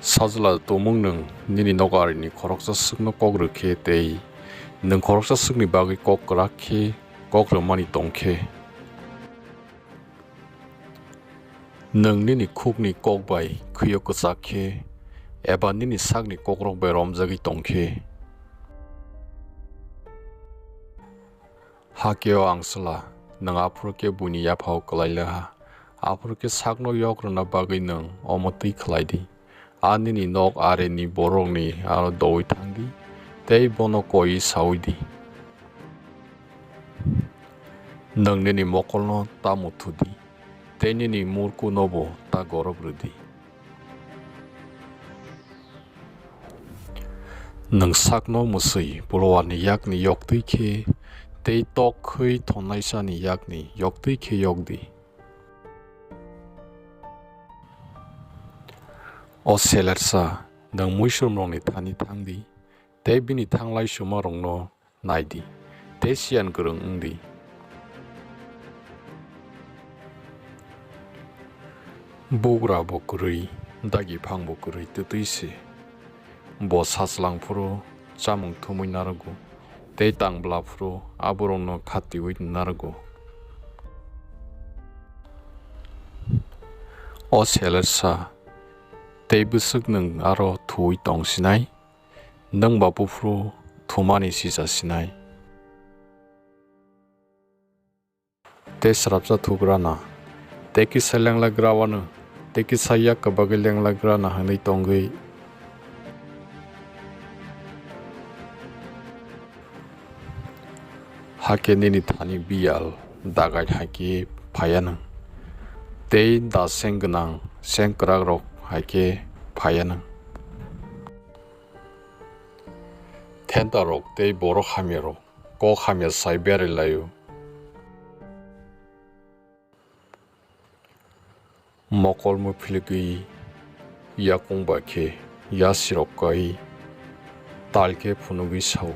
사슬라 또먹는 니니 너가리니 고락사 쓱너 꼭르케 때이 능 고락사 쓱니 바기 꼭 그라케 꼭 럼마니 똥케 능 니니 쿡니 꼭바이 그여그 싹케 에바 니니 싹니 꼭록베 롬자기 똥케 하게어 앙슬라 능 앞으로 게 분이 야파오 끌라일라하 앞으로 게 싹노 역으로나 바기 능 어머뜨이 클라이디 아니니 녹 아래니 보록니 아로 도이 탕디 데이 보노 꼬이 사우디 능니니 모콜노 따무투디 데니니 무르쿠 노보 따 고로브르디 능 삭노 무스이 불로와니 약니 욕드이케 데이 똑크이 톤나이사니 약니 욕드이케 욕디 오셀레르사 능 무이슈롱니 타니 탕디 데비니 탕라이 슈마롱노 나이디 데시안 그릉 응디 보그라 보그르이 다기 방보그르이 뜨뜨이시 보 사슬랑 프로 짜몽 투무이 나르고 데이땅 블라 프로 아브롱노 카티우이 나르고 오셀레르사 데이브쓱 능 아로 투이 똥시나이 능 바부 프로 투마니 시자시나이 데스랍자 투그라나 데키 셀랭라 그라와느 데키 사이야 까바글랭라 그라나 하니 똥그이 하케니니 타니 비알 다가이 하기 바야능 데이 다 생그낭 생그라그록 하게 바야능 텐다록 데이 보록 하며로 꼭 하며 사이베릴라유 모콜무 필기 야공바케 야시록가이 딸게 푸누기 사우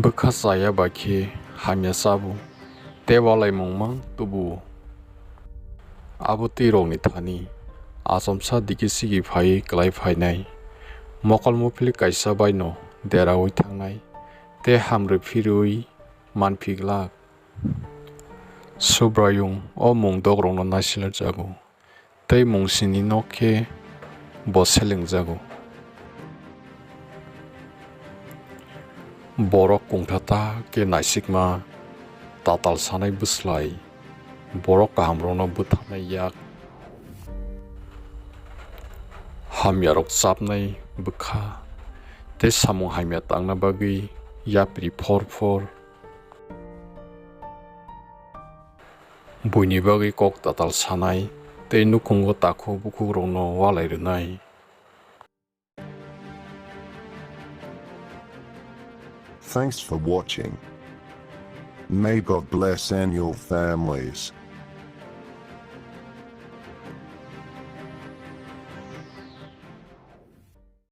버카사야 바케 하며 사부 데왈라이 몽망 tubu 아부띠롱니 타니 아솜사 디기시기 파이 클라이 파이나이 모콜무 필 카이사바이노 데라오이 탕나이 데 함르 피루이 만피글락 수브라용 어몽덕롱노 나실을 자고 데이 몽신이 노케 보셀링 자고 보록 공타타 게 나식마 따탈사나이 부슬라이 보록 감로노 부타나이 약 함야록 삽나이 부카 데 사몽 하이며 땅나바기 야프리 포르포르 부니바기 꼭 따탈사나이 데 누콩고 따코 부쿠로노 와라이르나이 Thanks for watching. May God bless and your families.